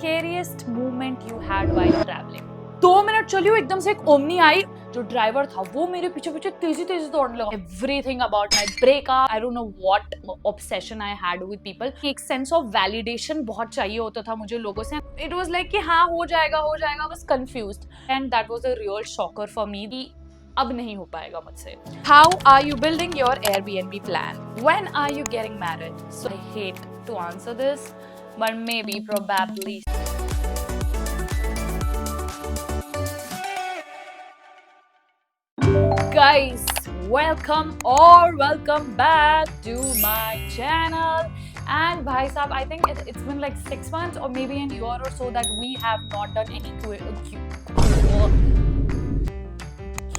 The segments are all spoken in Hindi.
scariest moment you had while traveling? 2 minute चली हूँ, एकदम से एक ओमनी आई, जो ड्राइवर था वो मेरे पीछे पीछे तेजी तेजी दौड़ने लगा. Everything about my breakup, I don't know what obsession I had with people. एक सेंस ऑफ वैलिडेशन बहुत चाहिए होता था मुझे लोगों से. इट वाज लाइक कि हाँ हो जाएगा. I was confused and that was a real shocker for me कि अब नहीं हो पाएगा मुझसे. How are you building your Airbnb plan? When are you getting married? So I hate to answer this, but maybe probably. Guys, welcome back to my channel. And bhai sahab, I think it's been like 6 months or maybe a year or so that we have not done any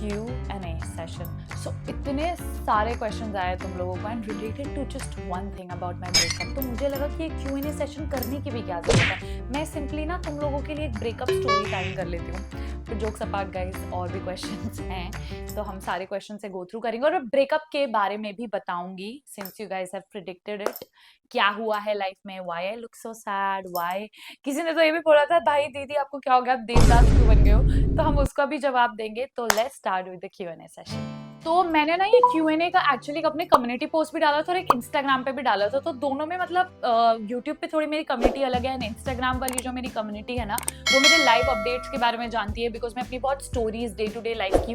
Q&A session. So इतने सारे questions आए तुम लोगों को and related to just one thing about my breakup. तो मुझे लगा कि Q&A session करने की भी क्या जरूरत है. मैं simply ना तुम लोगों के लिए एक breakup story time कर लेती हूँ. तो जोक्स अपार्ट गाइस, और भी क्वेश्चंस हैं तो हम सारे क्वेश्चन से गो थ्रू करेंगे और ब्रेकअप के बारे में भी बताऊंगी since you guys have predicted it. क्या हुआ है लाइफ में, why I look so sad, why. किसी ने तो ये भी बोला था भाई दीदी आपको क्या हो गया, आप देवदास क्यों बन गए हो. तो हम उसका भी जवाब देंगे. तो let's start with the Q&A session. तो मैंने ना ये Q&A का एक्चुअली अपने कम्युनिटी पोस्ट भी डाला था और एक इंस्टाग्राम पे भी डाला था. तो दोनों में मतलब यूट्यूब पे थोड़ी मेरी कम्युनिटी अलग है एंड इंस्टाग्राम वाली जो मेरी कम्युनिटी है ना वो मेरे लाइव अपडेट्स के बारे में जानती है बिकॉज मैं अपनी बहुत stories day to day life की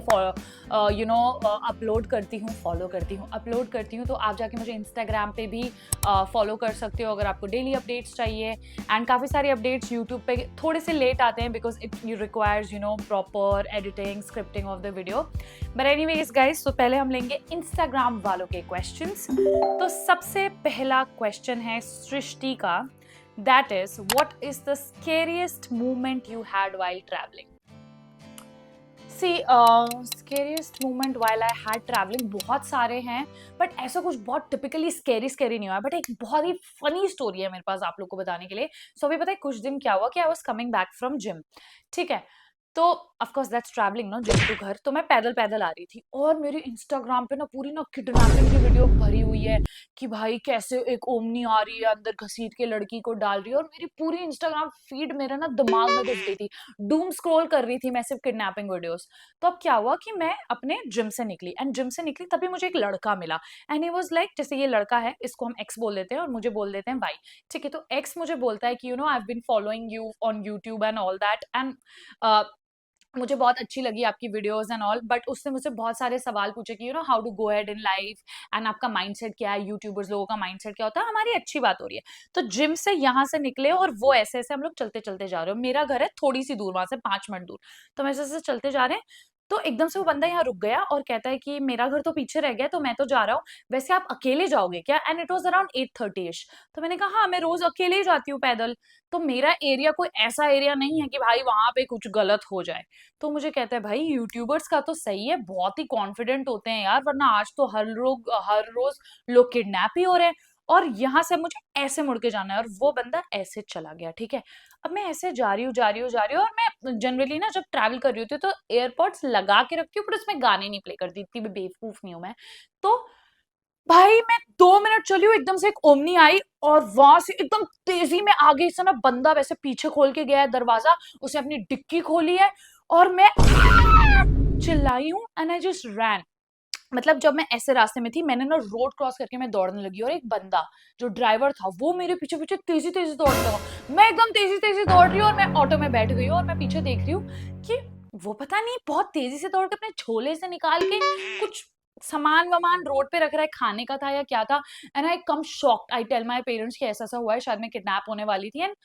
अपलोड करती हूँ. तो आप जाके मुझे इंस्टाग्राम पे भी फॉलो कर सकते हो अगर आपको डेली अपडेट्स चाहिए. एंड काफ़ी सारे अपडेट्स यूट्यूब पे थोड़े से लेट आते हैं because it you requires proper editing scripting of the video. But anyways guys, तो पहले हम लेंगे इंस्टाग्राम वालों के क्वेश्चंस. तो सबसे पहला क्वेश्चन है सृष्टि का. That is, what is the scariest moment you had while travelling? See scariest moment while I had travelling बहुत सारे हैं बट ऐसा कुछ बहुत टिपिकली स्केरी नहीं हुआ. बट एक बहुत ही फनी स्टोरी है मेरे पास आप लोग को बताने के लिए. सो अभी पता है कुछ दिन क्या हुआ कि I was coming back from gym. ठीक है, तो ऑफ कोर्स दैट्स ट्रैवलिंग ना, जिम टू घर. तो मैं पैदल आ रही थी और मेरे इंस्टाग्राम पे ना पूरी ना किडनैपिंग की वीडियो भरी हुई है कि भाई कैसे एक ओमनी आ रही है अंदर घसीट के लड़की को डाल रही है. और मेरी पूरी इंस्टाग्राम फीड मेरे ना दिमाग में घुस गई थी. डूम स्क्रॉल कर रही थी मैं सिर्फ किडनैपिंग वीडियोस. तो अब क्या हुआ कि मैं अपने जिम से निकली तभी मुझे एक लड़का मिला. एंड ही वाज लाइक, जैसे ये लड़का है इसको हम एक्स बोल देते हैं और मुझे बोल देते हैं वाई. ठीक है, तो एक्स मुझे बोलता है कि I have been following you on YouTube and all that and मुझे बहुत अच्छी लगी आपकी वीडियोस एंड ऑल. बट उसने मुझसे बहुत सारे सवाल पूछे कि how to go ahead in life and आपका माइंडसेट क्या है, यूट्यूबर्स लोगों का माइंडसेट क्या होता है. हमारी अच्छी बात हो रही है. तो जिम से यहाँ से निकले और वो ऐसे ऐसे हम लोग चलते चलते जा रहे हो. मेरा घर है थोड़ी सी दूर, वहां से 5 मिनट दूर. तो हम ऐसे ऐसे चलते जा रहे हैं तो एकदम से वो बंदा यहाँ रुक गया और कहता है कि मेरा घर तो पीछे रह गया तो मैं तो जा रहा हूँ, वैसे आप अकेले जाओगे क्या? And it was around 8:30ish. तो मैंने कहा हाँ मैं रोज अकेले ही जाती हूँ पैदल. तो मेरा एरिया कोई ऐसा एरिया नहीं है कि भाई वहां पे कुछ गलत हो जाए. तो मुझे कहता है भाई यूट्यूबर्स का तो सही है, बहुत ही कॉन्फिडेंट होते हैं यार, वरना आज तो हर रोज लोग किडनैप ही हो रहे हैं और यहाँ से मुझे ऐसे मुड़ के जाना है. और वो बंदा ऐसे चला गया. ठीक है, अब मैं ऐसे जा रही हूँ और मैं जनरली ना जब ट्रैवल कर रही होती हूँ तो एयरपोर्ट्स लगा के रखती हूँ पर उसमें गाने नहीं प्ले करती, इतनी भी बेवकूफ नहीं हूँ मैं. तो भाई मैं 2 मिनट चली हूँ, एकदम से एक ओमनी आई और वहां से एकदम तेजी में आ गई. ना बंदा वैसे पीछे खोल के गया है दरवाजा, उसने अपनी डिक्की खोली है और मैं चिल्लाई हूँ एंड आई जस्ट रैन. मतलब जब मैं ऐसे रास्ते में थी मैंने ना रोड क्रॉस करके मैं दौड़ने लगी और एक बंदा जो ड्राइवर था वो मेरे पीछे पीछे तेजी तेजी दौड़ने लगा. मैं एकदम तेजी तेजी दौड़ रही हूँ और मैं ऑटो में बैठ गई हूँ और मैं पीछे देख रही हूँ कि वो पता नहीं बहुत तेजी से दौड़ के अपने झोले से निकाल के कुछ सामान वामान रोड पे रख रहा है, खाने का था या क्या था. And I come shocked, I tell my parents कि ऐसा ऐसा हुआ है, शायद मैं किडनैप होने वाली थी. And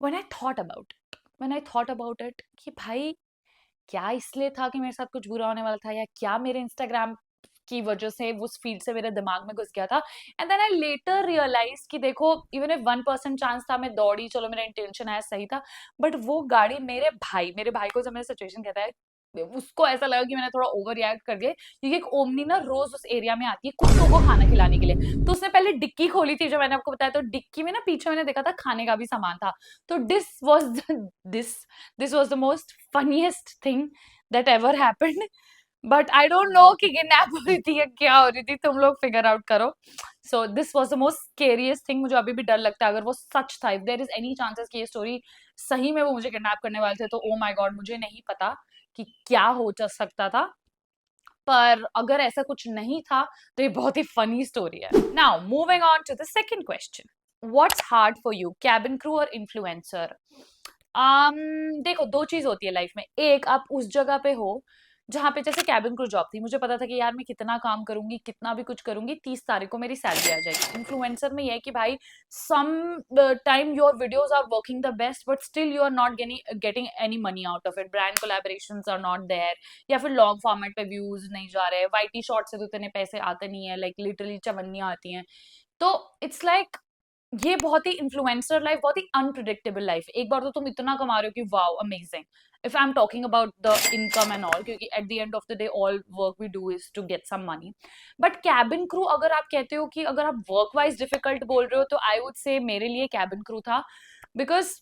when I thought about it कि भाई क्या इसलिए था कि मेरे साथ कुछ बुरा होने वाला था या क्या मेरे इंस्टाग्राम की वजह से उस फीड से मेरे दिमाग में घुस गया था. And then I later realise कि देखो इवन इफ 1% चांस था मैं दौड़ी, चलो मेरा इंटेंशन है सही था, बट वो गाड़ी मेरे भाई को जब मैंने सिचुएशन कहता है उसको ऐसा लगा कि मैंने थोड़ा ओवर रिएक्ट कर दिया क्योंकि एक ओमनी ना रोज उस एरिया में आती है कुत्तों को खाना खिलाने के लिए. तो उसने पहले डिक्की खोली थी जो मैंने आपको बताया, तो डिक्की में ना पीछे मैंने देखा था खाने का भी सामान था. तो this was the most funniest thing that ever happened. But I don't know कि किडनैप हो रही थी या क्या हो रही थी, तुम लोग फिगर आउट करो. So this was the most scariest thing. मुझे अभी भी डर लगता है अगर वो सच था, if there is any chances कि ये स्टोरी सही में वो मुझे किडनैप करने वाले थे, तो ओ माय गॉड, मुझे नहीं पता कि क्या हो सकता था. पर अगर ऐसा कुछ नहीं था तो ये बहुत ही फनी स्टोरी है. Now moving on to the second question. What's hard for you, cabin crew और इन्फ्लुएंसर? देखो, दो चीज होती है लाइफ में. एक, आप उस जगह पे हो जहां पे, जैसे कैबिन क्रू जॉब थी, मुझे पता था कि यार मैं कितना काम करूंगी, कितना भी कुछ करूंगी, 30 तारीख को मेरी सैलरी आ जाएगी. इन्फ्लुएंसर में ये है कि भाई some time your videos are working the best, but still you are not getting any money out of it. Brand collaboration are not there, या फिर लॉन्ग फॉर्मेट पे व्यूज नहीं जा रहे, वाईटी शॉर्ट से तो इतने पैसे आते नहीं है, लाइक लिटरली चवन्नियां आती हैं. तो इट्स लाइक ये बहुत ही इन्फ्लुएंसर लाइफ, बहुत ही अनप्रिडिक्टेबल लाइफ. एक बार तो तुम इतना कमा रहे हो कि wow amazing, if I am talking about the income and all, क्योंकि at the end of the day all work we do is to get some money. But cabin crew, अगर आप कहते हो कि अगर आप वर्क वाइज डिफिकल्ट बोल रहे हो, तो आई वुड से मेरे लिए कैबिन क्रू था. बिकॉज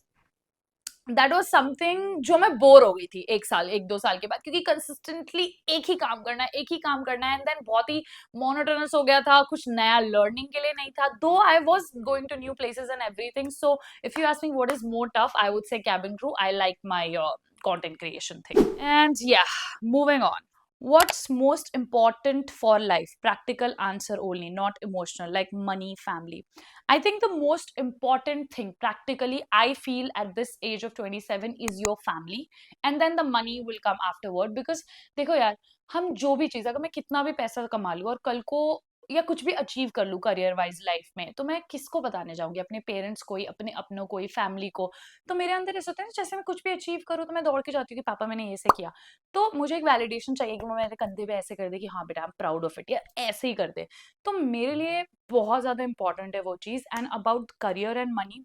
दैट वॉज समथिंग जो मैं बोर हो गई थी 1 साल, 1-2 साल के बाद, क्योंकि कंसिस्टेंटली एक ही काम करना है, एक ही काम करना है, एंड देन बहुत ही मोनोटोनस हो गया था. कुछ नया लर्निंग के लिए नहीं था, though I was going to new places and everything. So if you ask me what is more tough, I would say cabin crew. I like my content creation thing. And yeah, moving on. What's most important for life? Practical answer only, not emotional, like money, family. I think the most important thing, practically, I feel at this age of 27 is your family, and then the money will come afterward. Because देखो यार, हम जो भी चीज़, अगर मैं कितना भी पैसा कमा लूँ और कल को या कुछ भी अचीव कर लूँ करियर वाइज लाइफ में, तो मैं किसको बताने जाऊंगी? अपने पेरेंट्स को ही, अपने अपनों को ही, फैमिली को. तो मेरे अंदर ऐसा होता है ना, जैसे मैं कुछ भी अचीव करूँ तो मैं दौड़ के जाती हूँ कि पापा मैंने ये से किया. तो मुझे एक वैलिडेशन चाहिए कि वो मेरे कंधे पे ऐसे कर दे कि हाँ बेटा, I am proud of it, या ऐसे ही कर दे. तो मेरे लिए बहुत ज्यादा इंपॉर्टेंट है वो चीज. And about career and money,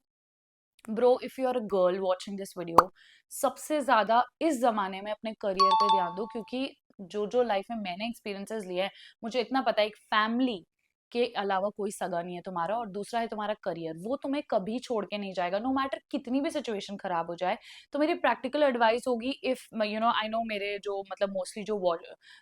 bro, if you are a girl watching this video, सबसे ज्यादा इस जमाने में अपने करियर पे ध्यान दो. क्योंकि जो जो लाइफ में मैंने एक्सपीरियंसेस लिए हैं, मुझे इतना पता है एक फैमिली के अलावा कोई सगा नहीं है तुम्हारा, और दूसरा है तुम्हारा करियर. वो तुम्हें कभी छोड़ के नहीं जाएगा, नो मैटर कितनी भी सिचुएशन खराब हो जाए. तो मेरी प्रैक्टिकल एडवाइस होगी, if you know, I know मेरे जो मतलब मोस्टली जो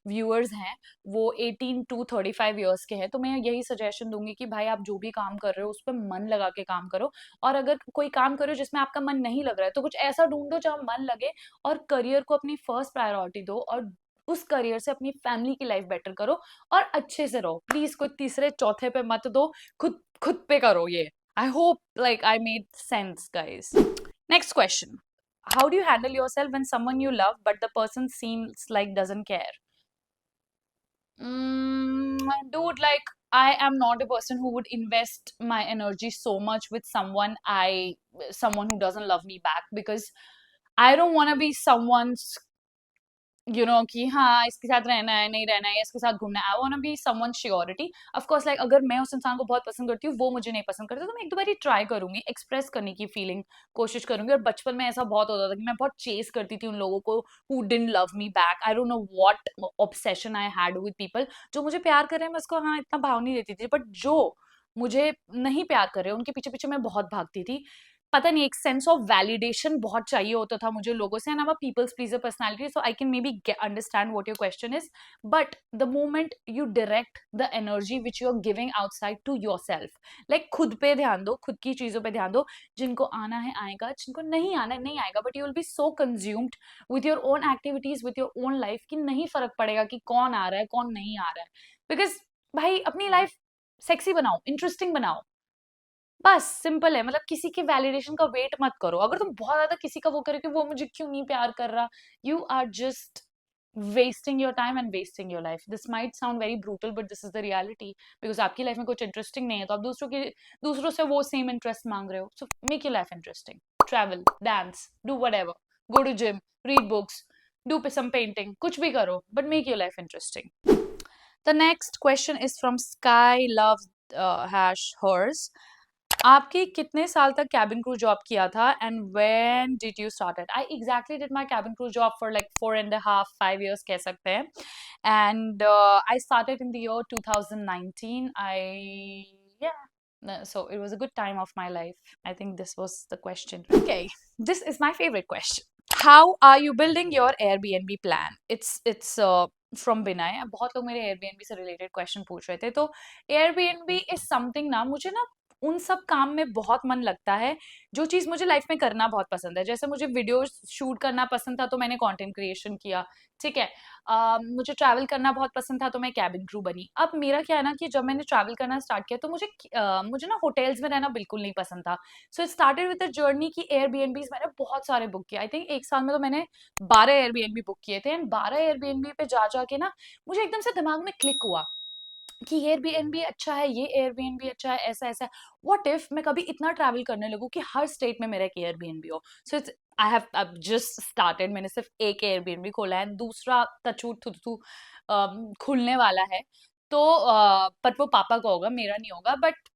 व्यूअर्स हैं वो 18 to 35 ईयर्स के हैं, तो मैं यही सजेशन दूंगी कि भाई आप जो भी काम कर रहे हो उस पर मन लगा के काम करो. और अगर कोई काम करो जिसमें आपका मन नहीं लग रहा है, तो कुछ ऐसा ढूंढो जहां मन लगे, और करियर को अपनी फर्स्ट प्रायोरिटी दो, और उस करियर से अपनी फैमिली की लाइफ बेटर करो, और अच्छे से रहो. प्लीज कोई तीसरे चौथे पे मत दो, खुद खुद पे करो ये. I hope like I made sense guys. Next question. How do you handle yourself when someone you love but the person seems like doesn't care? Dude, like, I am not a person who would invest my energy so much with someone who doesn't love me back, because I don't want to be someone's, कि हाँ इसके साथ रहना है, नहीं रहना है, या इसके साथ घूमना है. I want to be someone surety. Of course, like अगर मैं उस इंसान को बहुत पसंद करती हूँ, वो मुझे नहीं पसंद करता, तो मैं एक दो बार ट्राई करूंगी, एक्सप्रेस करने की फीलिंग कोशिश करूंगी. और बचपन में ऐसा बहुत होता था कि मैं बहुत चेस करती थी उन लोगों को who didn't love me back. I don't know what obsession I had with people. जो मुझे प्यार कर रहे हैं मैं उसको हाँ इतना भाव नहीं देती थी, बट जो मुझे नहीं प्यार कर रहे उनके पीछे पीछे मैं बहुत भागती थी. पता नहीं, एक सेंस ऑफ वैलिडेशन बहुत चाहिए होता था मुझे लोगों से. And I am a people's pleaser personality, so I can maybe understand what your question is. But the moment you direct the energy which you are giving outside to yourself, like खुद पे ध्यान दो, खुद की चीजों पे ध्यान दो. जिनको आना है आएगा, जिनको नहीं आना है नहीं आएगा, but you will be so consumed with your own activities, with your own life, कि नहीं फर्क पड़ेगा कि कौन आ रहा है कौन नहीं आ रहा है. बिकॉज भाई अपनी लाइफ सेक्सी बनाओ, इंटरेस्टिंग बनाओ, बस सिंपल है. मतलब किसी के वैलिडेशन का वेट मत करो. अगर तुम बहुत ज्यादा किसी का वो करो कि वो मुझे क्यों नहीं प्यार कर रहा, you are just wasting your time and wasting your life. This might sound very brutal, but this is the reality. Because आपकी लाइफ में कुछ इंटरेस्टिंग नहीं है, तो आप दूसरों से वो सेम इंटरेस्ट मांग रहे हो. So make your life interesting. Travel, dance, do whatever, go to gym, read books, do some painting, कुछ भी करो, but make your life interesting. The next question is from sky love hash hers. आपकी कितने साल तक कैबिन क्रू जॉब किया था, and when did you started? I exactly did my cabin crew job for like 4.5-5 years कह सकते हैं. And I started in the year 2019. So it was a good time of my life. I think this was the question. Okay, this is my favorite question. How are you building your Airbnb plan? It's from बिनाय। बहुत लोग मेरे एयरबीएनबी से रिलेटेड क्वेश्चन पूछ रहे थे, तो एयरबीएनबी इज समथिंग ना, मुझे ना उन सब काम में बहुत मन लगता है जो चीज मुझे लाइफ में करना बहुत पसंद है। जैसे मुझे वीडियो शूट करना पसंद था तो मैंने कंटेंट क्रिएशन किया, ठीक है। मुझे ट्रैवल करना बहुत पसंद था तो मैं कैबिन क्रू बनी। अब मेरा क्या है ना कि जब मैंने ट्रैवल करना स्टार्ट किया तो मुझे ना होटल्स में रहना बिल्कुल नहीं पसंद था। So it started with the journey की एयरबीएनबीज मैंने बहुत सारे बुक किया। आई थिंक एक साल में तो मैंने 12 एयरबीएनबी बुक किए थे, एंड 12 एयरबीएनबी पे जा जाके ना मुझे एकदम से दिमाग में क्लिक हुआ कि ये एयरबीएनबी अच्छा है, ये एयरबीएनबी अच्छा है, ऐसा ऐसा। व्हाट इफ मैं कभी इतना ट्रैवल करने लगूं कि हर स्टेट में मेरा एक एयरबीएनबी हो। So it's I have just started, मैंने सिर्फ एक एयरबीएनबी खोला है, दूसरा टचवुड थू खुलने वाला है। तो पर वो पापा का होगा, मेरा नहीं होगा। बट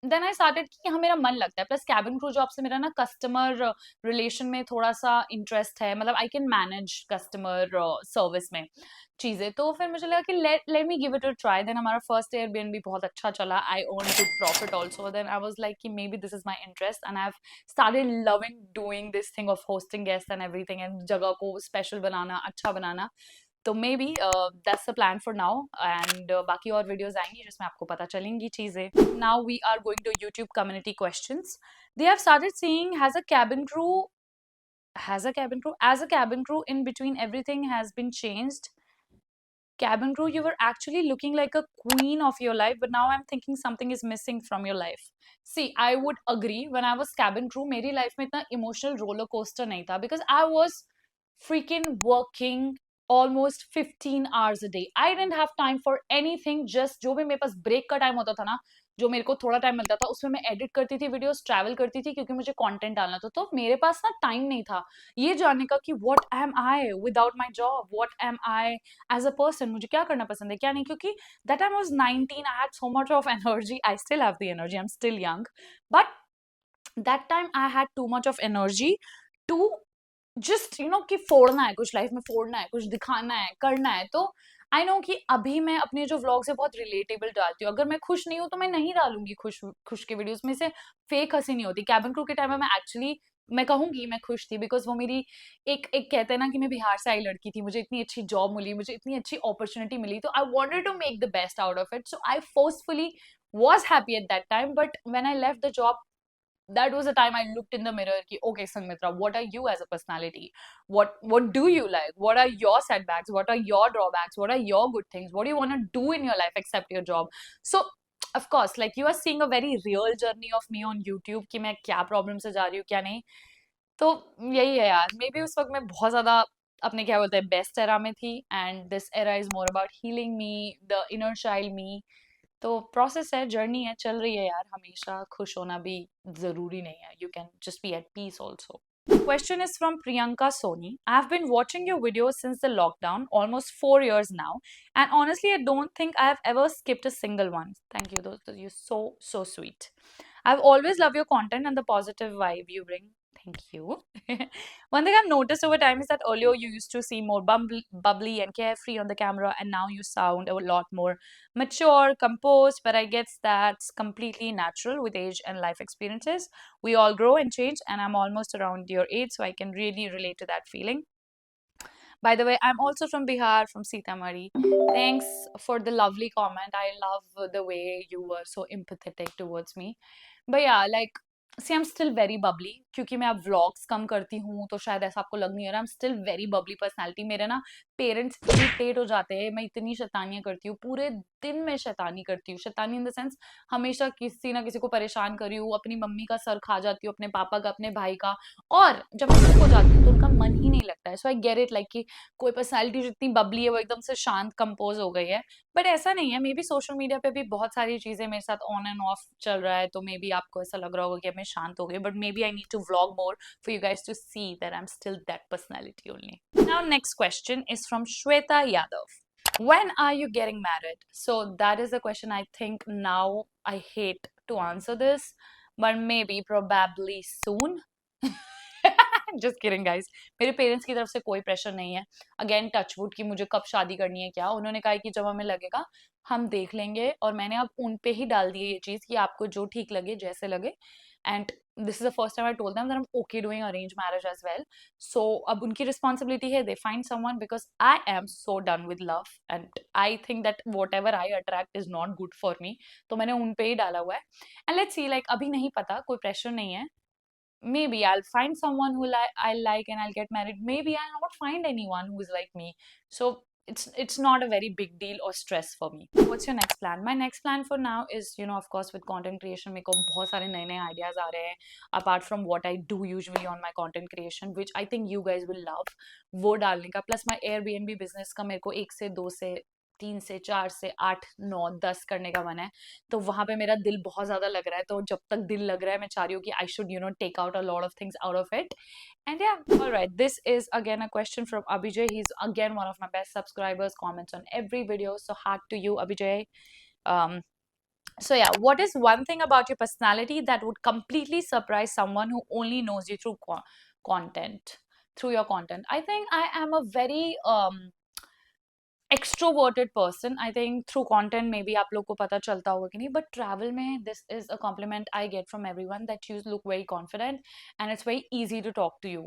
देन आई स्टार्टेड कि हाँ मेरा मन लगता है, प्लस कैबिन क्रू जॉब से मेरा ना कस्टमर रिलेशन में थोड़ा सा इंटरेस्ट है, मतलब I can manage customer service में चीजें। तो फिर मुझे लगा कि let me give it a try. Then हमारा फर्स्ट एयरबीएनबी बहुत अच्छा चला, I earn good profit also. Then I was like कि maybe this is my interest, and I have started loving doing this thing of hosting guest and everything, and जगह को स्पेशल बनाना, अच्छा बनाना। तो maybe that's the plan for now, and बाकी और वीडियोस आएंगी जिसमें आपको पता चलेंगी चीजें। Now we are going to YouTube community questions. They have started saying, as a cabin crew in between everything has been changed. Cabin crew, you were actually looking like a queen of your life, but now I'm thinking something is missing from your life. See, I would agree. When I was cabin crew, मेरी life में इतना emotional roller coaster नहीं था, because I was freaking working almost 15 hours a day. I didn't have time for anything. Just जो भी मेरे पास break का time होता था ना, जो मेरे को थोड़ा टाइम मिलता था, उसमें मैं एडिट करती थी वीडियोस, ट्रैवल करती थी, क्योंकि मुझे कंटेंट डालना था। तो मेरे पास ना टाइम नहीं था ये जानने का कि what am I without my job, what am I as a person, मुझे क्या करना पसंद है क्या नहीं। क्योंकि that time was 19, I had so much of energy, I still have the energy, I am still young, but that time I had too much of energy to just कि फोड़ना है कुछ, लाइफ में फोड़ना है कुछ, दिखाना है, करना है। तो आई नो कि अभी मैं अपने जो व्लॉग्स है बहुत रिलेटेबल डालती हूँ। अगर मैं खुश नहीं हूँ तो मैं नहीं डालूंगी खुश खुश के वीडियोस में से, फेक हंसी नहीं होती। कैबिन क्रू के टाइम में मैं एक्चुअली मैं कहूंगी मैं खुश थी, बिकॉज वो मेरी एक एक कहते हैं ना कि मैं बिहार से आई लड़की थी, मुझे इतनी अच्छी जॉब मिली, मुझे इतनी अच्छी अपॉर्चुनिटी मिली, तो I wanted to make the best out of it. So I forcefully was happy at that time, but when I left the job, that was the time I looked in the mirror ki, okay Sanmitra, what are you as a personality, what do you like, what are your setbacks, what are your drawbacks, what are your good things, what do you want to do in your life except your job. So of course, like, you are seeing a very real journey of me on YouTube कि मैं क्या प्रॉब्लम से जा रही हूँ क्या नहीं। तो यही है यार, मे बी उस वक्त मैं बहुत ज्यादा अपने क्या बोलते हैं बेस्ट एरा में थी, and this era is more about healing me, the inner child me. तो प्रोसेस है, जर्नी है, चल रही है यार। हमेशा खुश होना भी जरूरी नहीं है, you can just be at peace also. Question is from Priyanka Soni. I've been watching your videos since the lockdown, almost 4 years now, and honestly, I don't think I have ever skipped a single one. Thank you, those you're so sweet. I've always loved your content and the positive vibe you bring. Thank you. One thing I've noticed over time is that earlier you used to seem more bubbly and carefree on the camera, and now you sound a lot more mature, composed. But I guess that's completely natural with age and life experiences. We all grow and change, and I'm almost around your age, so I can really relate to that feeling. By the way, I'm also from Bihar, from Sitamarhi. Thanks for the lovely comment. I love the way you were so empathetic towards me. But yeah, like, see, I'm still very bubbly क्योंकि मैं अब vlogs कम करती हूँ, तो शायद ऐसा आपको लग नहीं रहा। I'm still very bubbly personality. मेरे ना पेरेंट्स इरिटेट हो जाते हैं, मैं इतनी शैतानियां करती हूँ, पूरे दिन में शैतानी करती हूँ। शैतानी इन द सेंस, हमेशा किसी ना किसी को परेशान कर रही हूँ, अपनी मम्मी का सर खा जाती हूँ, अपने पापा का, अपने भाई का। और जब मैं चुप हो जाती हूँ तो उनका मन ही नहीं लगता है। सो आई गेट इट, लाइक कि कोई पर्सनैलिटी जो इतनी बबली है वो एकदम से शांत कंपोज हो गई है, बट ऐसा नहीं है। मे बी सोशल मीडिया पे भी बहुत सारी चीजें मेरे साथ ऑन एंड ऑफ चल रहा है, तो मे बी आपको ऐसा लग रहा होगा कि मैं शांत हो गई, but maybe I need to vlog more for you guys to see that I'm still that personality only. Now, next question is from Shweta Yadav. When are you getting married? So that is the question. I think now I hate to answer this, but maybe probably soon. Just kidding guys, मेरे पेरेंट्स की तरफ से कोई प्रेशर नहीं है। अगेन टचवुड कि मुझे कब शादी करनी है क्या, उन्होंने कहा है कि जब हमें लगेगा हम देख लेंगे, और मैंने अब उन पे ही डाल दी है ये चीज़ कि आपको जो ठीक लगे, जैसे लगे। And this is the first time I told them that I am okay doing arrange marriage as well. So अब उनकी रिस्पॉन्सिबिलिटी है, they find someone, because I am so done with love and I think that whatever I attract is not good for me. तो मैंने उन पे ही डाला हुआ है। एंड लेट्स सी, लाइक अभी नहीं पता, कोई प्रेशर नहीं है। Maybe I'll find someone who I like and I'll get married. Maybe I'll not find anyone who is like me. So it's not a very big deal or stress for me. What's your next plan? My next plan for now is, you know, of course with content creation मेरे को बहुत सारे नए नए ideas आ रहे हैं apart from what I do usually on my content creation, which I think you guys will love, वो डालने का। plus my Airbnb business का मेरे को 1 से 2 से 3 से 4 से 8 9 10 करने का मन है। तो वहां पे मेरा दिल बहुत ज्यादा लग रहा है। तो जब तक दिल लग रहा है मैं चाह रही हूँ कि I should you know take out a lot of things out of it. And yeah alright, this is again a question from Abhijay. He is again one of my best subscribers, comments on every video, so heart to you Abhijay. So yeah, what is one thing about your personality that would completely surprise someone who only knows you through content, through your content? I think I am a very extroverted person. I think through content maybe आप लोग को पता चलता होगा कि नहीं, but travel में this is a compliment I get from everyone that you look very confident and it's very easy to talk to you.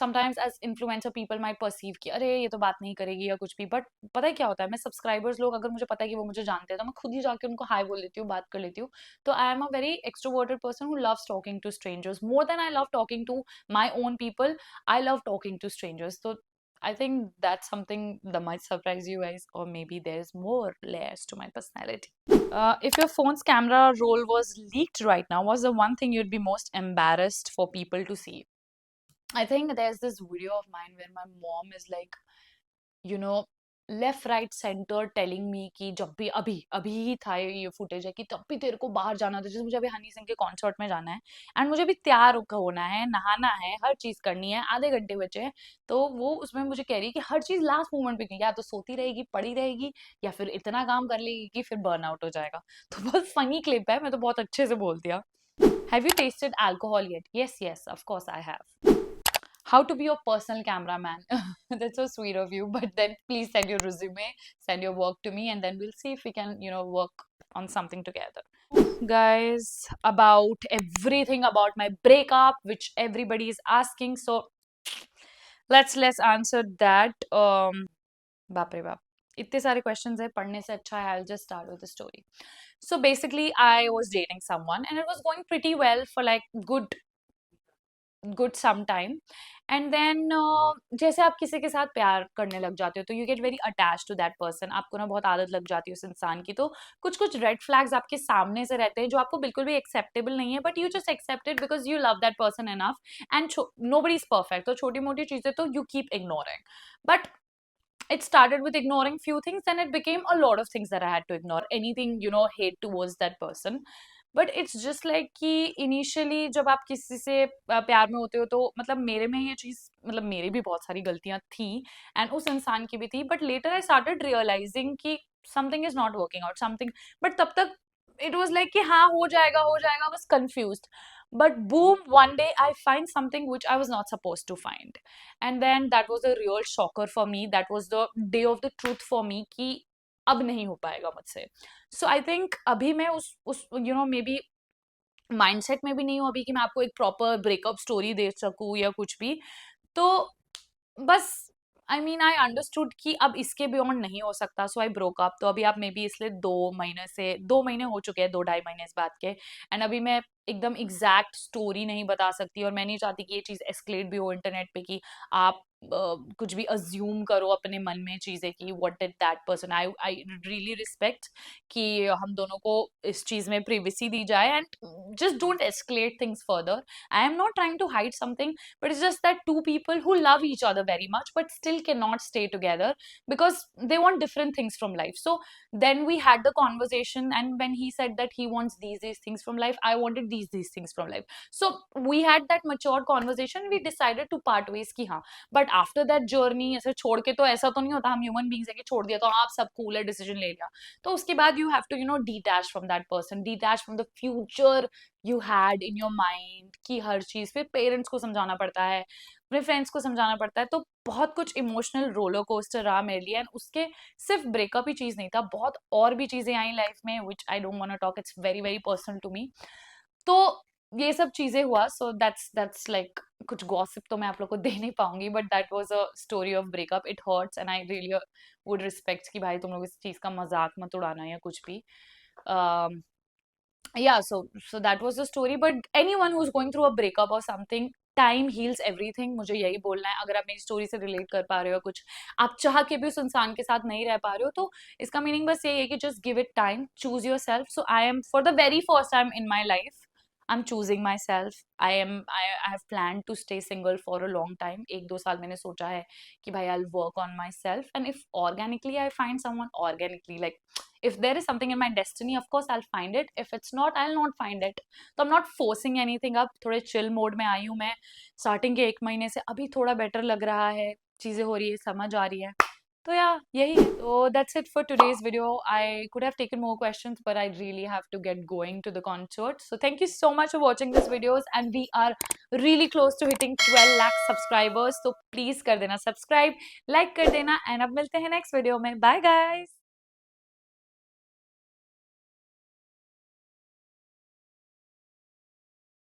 Sometimes as influencer people might perceive कि अरे ये तो बात नहीं करेगी या कुछ भी, but पता है क्या होता है, मैं सब्सक्राइबर्स लोग अगर मुझे पता है कि वो मुझे जानते हैं तो मैं खुद ही जाके उनको हाई बोल लेती हूँ, बात कर लेती हूँ। तो आई am a very extroverted person who loves talking to strangers more than I love talking to my own people. I love talking to strangers. So I think that's something that might surprise you guys, or maybe there's more layers to my personality. If your phone's camera roll was leaked right now, what's the one thing you'd be most embarrassed for people to see? I think there's this video of mine where my mom is like, you know, left right centre telling me कि जब भी अभी अभी ही था ये फुटेज है कि तब भी तेरे को बाहर जाना था, जैसे मुझे अभी हनी सिंह के कॉन्सर्ट में जाना है एंड मुझे भी तैयार होना है, नहाना है, हर चीज करनी है, आधे घंटे बचे हैं। तो वो उसमें मुझे कह रही है कि हर चीज लास्ट मोमेंट पे की, या तो सोती रहेगी, पड़ी रहेगी, या फिर इतना काम कर लेगी कि फिर बर्न आउट हो जाएगा। तो बहुत फनी क्लिप है, मैं तो बहुत अच्छे से बोल दिया। Have you tested alcohol yet? Yes yes, of course I have. How to be your personal cameraman. That's so sweet of you, but then please send your resume, send your work to me, and then we'll see if we can, you know, work on something together. Guys, about everything about my breakup, which everybody is asking, so let's answer that. बाप रे बाप, इतने सारे क्वेश्चंस है, पढ़ने से अच्छा है I'll just start with the story. So basically I was dating someone and it was going pretty well for like good some time. And then जैसे आप किसी के साथ प्यार करने लग जाते हो तो you get very attach to that person, आपको ना बहुत आदत लग जाती है उस इंसान की। तो कुछ कुछ रेड फ्लैग्स आपके सामने से रहते हैं जो आपको बिल्कुल भी एक्सेप्टेबल नहीं है, but you just accept it because you love that person enough. And nobody is perfect, तो छोटी मोटी चीजें तो you keep ignoring, but it started with ignoring few things, then it became a lot of things that I had to ignore, anything, you know, hate towards that person. But it's just like कि इनिशियली जब आप किसी से प्यार में होते हो तो मतलब मेरे में ये चीज, मतलब मेरी भी बहुत सारी गलतियां थी एंड उस इंसान की भी थी, but later I started realising कि something is not working out something, but तब तक it was like कि हाँ हो जाएगा, I was confused. But boom, one day I find something which I was not supposed to find. And then that was a real shocker for me. That was the day of the truth for me कि अब नहीं हो पाएगा मुझसे. So I think अभी मैं उस you know maybe माइंडसेट में भी नहीं हूँ अभी कि मैं आपको एक प्रॉपर ब्रेकअप स्टोरी दे सकूँ या कुछ भी। तो बस आई मीन आई अंडरस्टूड कि अब इसके बियॉन्ड नहीं हो सकता, सो आई ब्रोक अप। तो अभी आप मे बी इसलिए 2 महीने हो चुके हैं, 2 ढाई महीने इस बात के, एंड अभी मैं एकदम एग्जैक्ट स्टोरी नहीं बता सकती, और मैं नहीं चाहती कि ये चीज एस्केलेट भी हो इंटरनेट पे कि आप कुछ भी अज्यूम करो अपने मन में चीजें कि what did that person. I really respect कि हम दोनों को इस चीज में प्रिवेसी दी जाए, and just don't escalate things further. I am not trying to hide something, but it's just that two people who love each other very much but still cannot stay together because they want different things from life. So then we had the conversation, and when he said that he wants these things from life, I wanted these things from life. So we had that matured conversation, we decided to part ways कि हाँ, but after that journey ऐसे छोड़ के तो ऐसा तो नहीं होता, हम human beings है कि छोड़ दिया तो आप सब कूलर डिसीजन ले लिया, तो उसके बाद you have to detach from that person, detach from the future you had in your mind, कि हर चीज फिर पेरेंट्स को समझाना पड़ता है, अपने फ्रेंड्स को समझाना पड़ता है, तो बहुत कुछ इमोशनल रोलर कोस्टर रहा मेरे लिए। एंड उसके सिर्फ ब्रेकअप ही चीज नहीं था, बहुत और भी चीजें आई लाइफ में which I don't want to talk, it's very very personal to me. तो ये सब चीजें हुआ, सो दैट्स लाइक कुछ गॉसिप तो मैं आप लोग को दे नहीं पाऊंगी, but that was a story of breakup. It hurts and I really would respect कि भाई तुम लोग इस चीज का मजाक मत उड़ाना या कुछ भी। yeah, so that was the story, but anyone who's going through a breakup or something, time heals everything, मुझे यही बोलना है। अगर आप मेरी स्टोरी से रिलेट कर पा रहे हो, कुछ आप चाह के भी उस इंसान के साथ नहीं रह पा रहे हो, तो इसका मीनिंग बस यही है कि just give it time, choose yourself. So I am for the very first time in my life I am choosing myself. I have plan to stay single for a long time. 1-2 साल मैंने सोचा है कि भाई I will work on myself, and if organically I find someone organically, like if there is something in my destiny, of course I'll find it. If it's not, I'll not find it. तो I'm not forcing anything up. थोड़े chill mode में आई हूँ मैं स्टार्टिंग के 1 महीने से, अभी थोड़ा बेटर लग रहा है, चीजें हो रही है, समझ आ रही है, तो या यही है। तो that's it for today's video. I could have taken more questions, but I really have to get going to the concert. So thank you so much for watching this videos, and we are really close to hitting 12 lakh subscribers. So please कर देना subscribe, like कर देना, and अब मिलते हैं next video में. Bye guys.